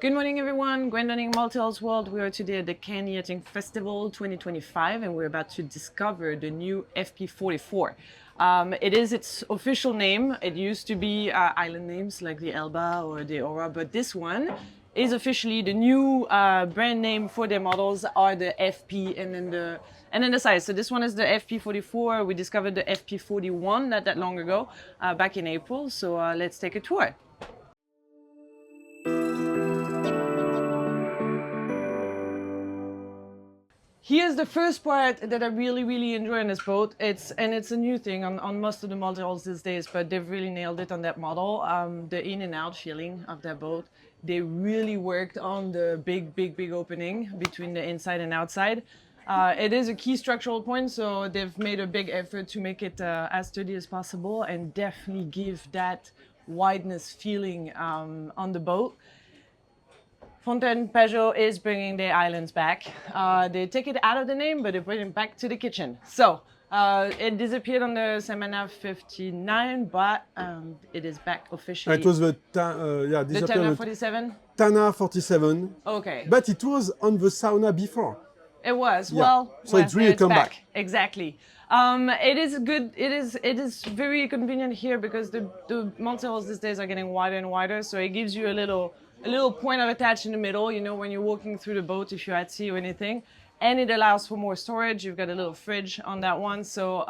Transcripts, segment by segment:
Good morning, everyone. Gwendoning Multihullsworld. We are today at the cannesyachtingfestival 2025, and we're about to discover the new FP44. It is its official name. It used to be island names like the Elba or the Aura, but this one is officially the new brand name for their models are the FP and then the size. So this one is the FP44. We discovered the FP41 not that long ago, back in April. So let's take a tour. Here's the first part that I really enjoy in this boat. It's a new thing on most of the multihulls these days, but they've really nailed it on that model. The in and out feeling of that boat. They really worked on the big opening between the inside and outside. It is a key structural point, so they've made a big effort to make it as sturdy as possible and definitely give that wideness feeling on the boat. Fontaine Peugeot is bringing their islands back. They take it out of the name, but they bring it back to the kitchen. So it disappeared on the Saona 59, but it is back officially. It was the Tanna 47? Tanna 47. Okay. But it was on the Saona before. It was. Yeah. Well, so it's really come back. Exactly. It is good. It is very convenient here because the multihulls these days are getting wider and wider. So it gives you a little point of attach in the middle, you know, when you're walking through the boat, if you're at sea or anything. And it allows for more storage. You've got a little fridge on that one. So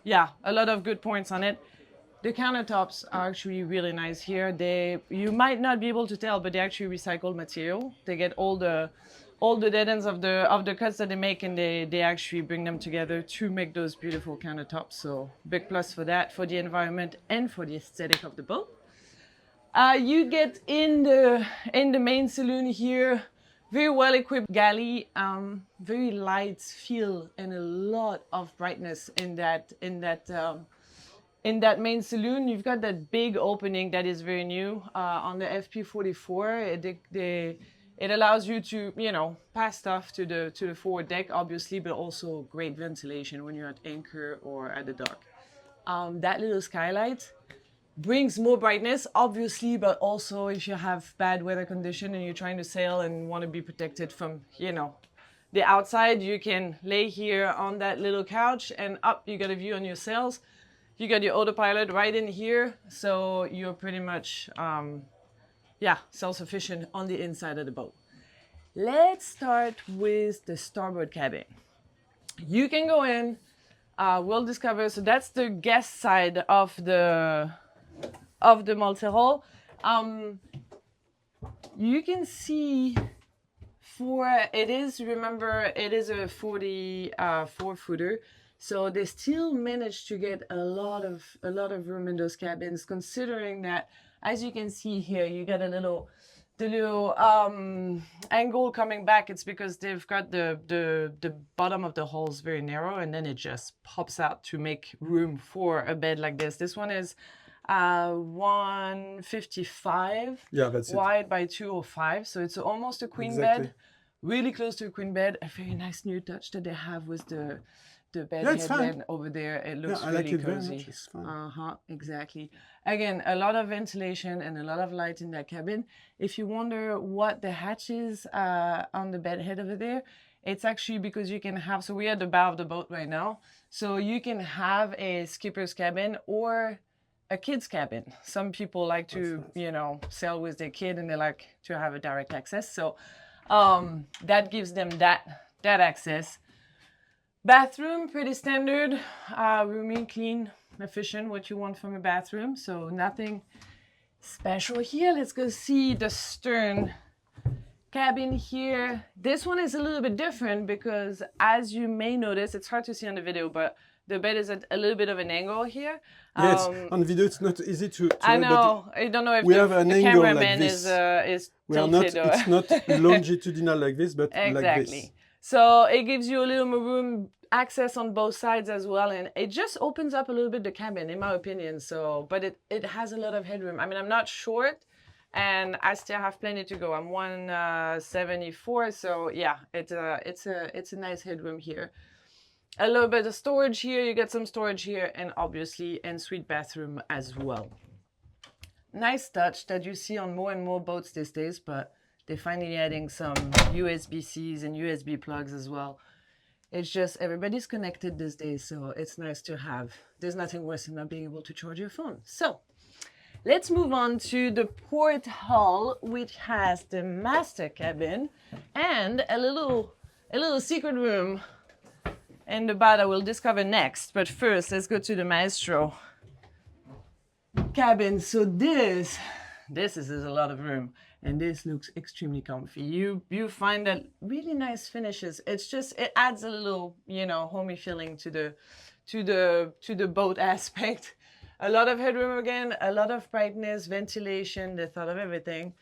yeah, a lot of good points on it. The countertops are actually really nice here. You might not be able to tell, but they actually recycled material. They get all the dead ends of the cuts that they make, and they actually bring them together to make those beautiful countertops. So big plus for that, for the environment and for the aesthetic of the boat. You get in the main saloon here, very well equipped galley, very light feel and a lot of brightness in that main saloon. You've got that big opening that is very new on the FP44. It allows you to, you know, pass stuff to the forward deck, obviously, but also great ventilation when you're at anchor or at the dock. That little skylight brings more brightness, obviously, but also if you have bad weather condition and you're trying to sail and want to be protected from, you know, the outside, you can lay here on that little couch and up you got a view on your sails. You got your autopilot right in here, so you're pretty much, self-sufficient on the inside of the boat. Let's start with the starboard cabin. You can go in, we'll discover, so that's the guest side of the multihull. You can see it is a 44 footer, so they still managed to get a lot of room in those cabins, considering that, as you can see here, you got the little angle coming back. It's because they've got the bottom of the hull is very narrow, and then it just pops out to make room for a bed like this. This one is 155 wide by 205, so it's almost a queen bed, really close to a queen bed. A very nice new touch that they have with the bed headband over there. It looks really cozy. Exactly. Again, a lot of ventilation and a lot of light in that cabin. If you wonder what the hatch is on the bed head over there, it's actually because you can have, so we're at the bow of the boat right now, so you can have a skipper's cabin or a kid's cabin. Some people like to, you know, sail with their kid and they like to have a direct access. So that gives them that access. Bathroom, pretty standard, roomy, clean, efficient, what you want from a bathroom. So nothing special here. Let's go see the stern cabin here. This one is a little bit different because, as you may notice, it's hard to see on the video, but the bed is at a little bit of an angle here. Yes, on video it's not easy to I know. I don't know if the cameraman like is It's tilted. not longitudinal like this, but exactly. like this. So it gives you a little more room, access on both sides as well, and it just opens up a little bit the cabin, in my opinion. So, but it has a lot of headroom. I mean, I'm not short, and I still have plenty to go. I'm 174, so yeah, it's a nice headroom here. A little bit of storage here. You get some storage here, and obviously ensuite bathroom as well. nice touch that you see on more and more boats these days, but they're finally adding some USB-Cs and USB plugs as well. It's just everybody's connected these days, so it's nice to have. There's nothing worse than not being able to charge your phone. So let's move on to the port hull, which has the master cabin and a little secret room in the bar that we'll discover next. But first, let's go to the maestro cabin. So this is a lot of room, and this looks extremely comfy. You find that really nice finishes. It's just, it adds a little, you know, homey feeling to the boat aspect. A lot of headroom again, a lot of brightness, ventilation, they thought of everything.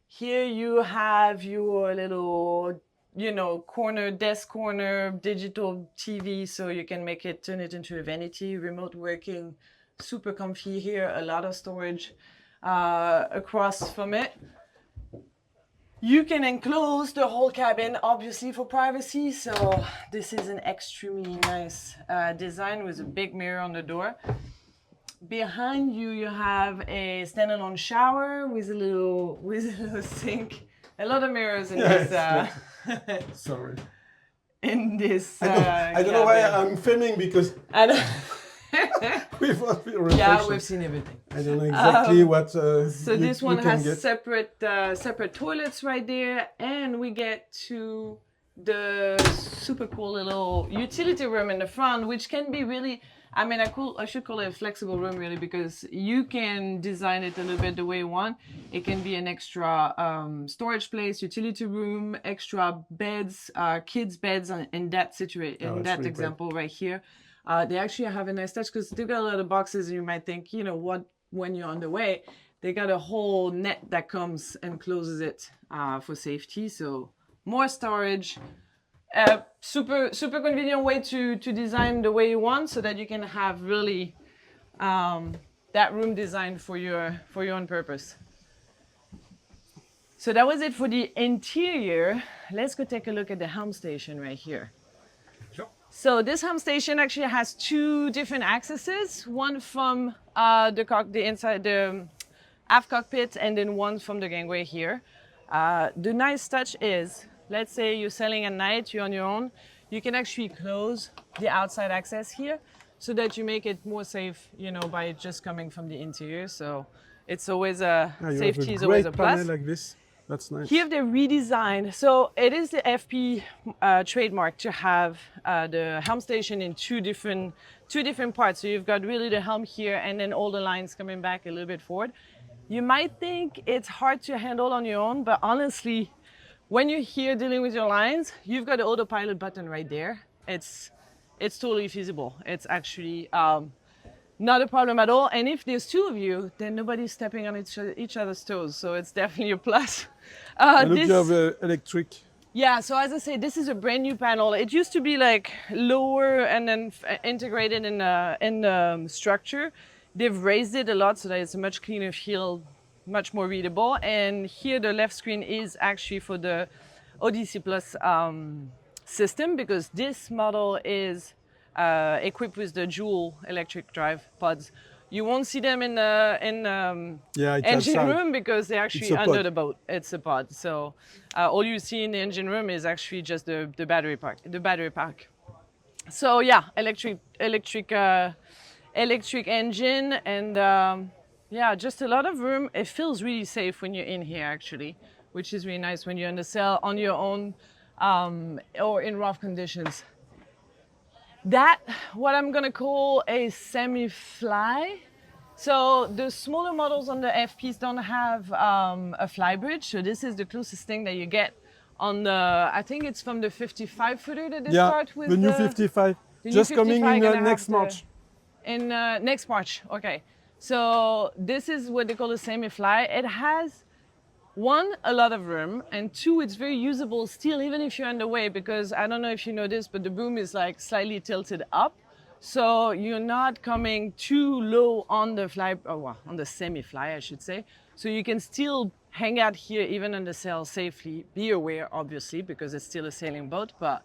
Here you have your little, you know, desk corner, digital TV, so you can turn it into a vanity, remote working, super comfy here, a lot of storage across from it. You can enclose the whole cabin, obviously for privacy, so this is an extremely nice design with a big mirror on the door. Behind you, you have a standalone shower with a little sink. A lot of mirrors in this. Sorry. In this. I don't know why I'm filming because. I don't. Yeah, we've seen everything. I don't know exactly what. So this one has separate toilets right there, and we get to the super cool little utility room in the front, which can be really. I mean, I should call it a flexible room really, because you can design it a little bit the way you want. It can be an extra storage place, utility room, extra beds, kids' beds in that really example right here. They actually have a nice touch because they've got a lot of boxes. And you might think, you know, what when you're on the way, they got a whole net that comes and closes it for safety. So more storage. Super convenient way to design the way you want, so that you can have really that room designed for your own purpose. So that was it for the interior. Let's go take a look at the helm station right here. Sure. So this helm station actually has two different accesses, one from the aft cockpit, and then one from the gangway here. The nice touch is, let's say you're sailing at night, you're on your own, you can actually close the outside access here so that you make it more safe, you know, by just coming from the interior. So it's always safety is always a plus. Panel like this. That's nice. Here they redesigned. So it is the FP trademark to have the helm station in two different parts. So you've got really the helm here, and then all the lines coming back a little bit forward. You might think it's hard to handle on your own, but honestly, when you're here dealing with your lines, you've got the autopilot button right there. It's totally feasible. It's actually not a problem at all. And if there's two of you, then nobody's stepping on each other's toes. So it's definitely a plus. Look, you have electric. Yeah, so as I say, this is a brand new panel. It used to be like lower and then integrated in the structure. They've raised it a lot so that it's a much cleaner feel, much more readable. And here the left screen is actually for the Odyssey Plus system, because this model is equipped with the dual electric drive pods. You won't see them in the engine room because they're actually under the boat. It's a pod. So all you see in the engine room is actually just the battery pack. So yeah, electric engine, and yeah, just a lot of room. It feels really safe when you're in here actually, which is really nice when you're in the sail on your own or in rough conditions. That, what I'm gonna call a semi-fly. So the smaller models on the FPs don't have a flybridge. So this is the closest thing that you get on the, I think it's from the 55 footer that they start with. The new 55, just coming in next March. In next March, okay. So this is what they call a semi-fly. It has, one, a lot of room, and two, it's very usable still, even if you're underway, because I don't know if you know this, but the boom is like slightly tilted up. So you're not coming too low on the on the semi-fly, I should say. So you can still hang out here, even on the sail safely. Be aware, obviously, because it's still a sailing boat, but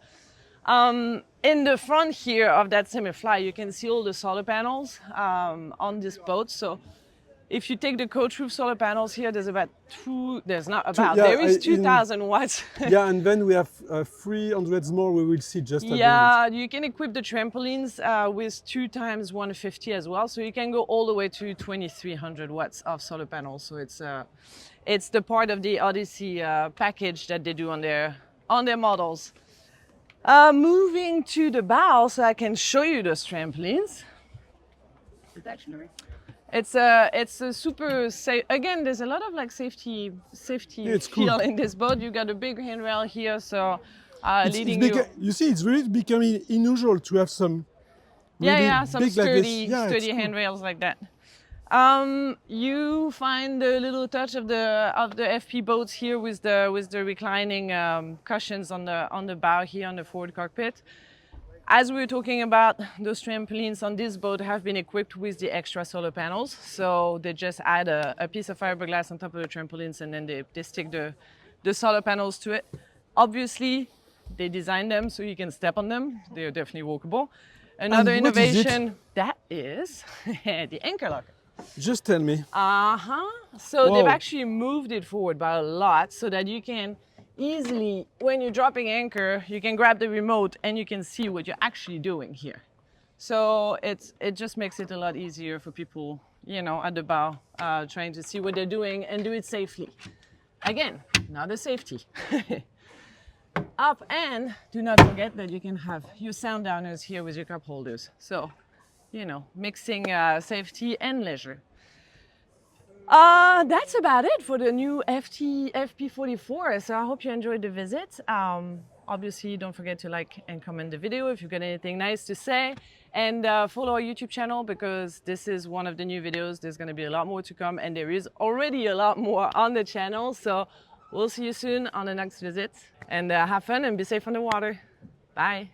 in the front here of that semi-fly, you can see all the solar panels on this boat. So if you take the coach roof solar panels here, there's about there is 2,000 watts. Yeah, and then we have 300 more we will see just at the end. Yeah, you can equip the trampolines with 2 times 150 as well. So you can go all the way to 2,300 watts of solar panels. So it's the part of the Odyssey package that they do on their models. Moving to the bow so I can show you those trampolines. It's a super safe. Again, there's a lot of like safety feel in this boat. You got a big handrail here, so leading you. You see, it's really becoming unusual to have some. Really some sturdy handrails like that. You find the little touch of the FP boats here with the reclining cushions on the bow here on the forward cockpit. As we were talking about, those trampolines on this boat have been equipped with the extra solar panels. So they just add a piece of fiberglass on top of the trampolines and then they stick the solar panels to it. Obviously, they designed them so you can step on them. They're definitely walkable. Another innovation, that is the anchor locker. Just tell me. So they've actually moved it forward by a lot so that you can easily, when you're dropping anchor, you can grab the remote and you can see what you're actually doing here. So it just makes it a lot easier for people, you know, at the bow, trying to see what they're doing and do it safely. Again, another safety. Up, and do not forget that you can have your sound downers here with your cup holders. So, you know, mixing safety and leisure. That's about it for the new FP44. So I hope you enjoyed the visit. Obviously, don't forget to like and comment the video if you've got anything nice to say. And follow our YouTube channel because this is one of the new videos. There's going to be a lot more to come and there is already a lot more on the channel. So we'll see you soon on the next visit. And have fun and be safe on the water. Bye.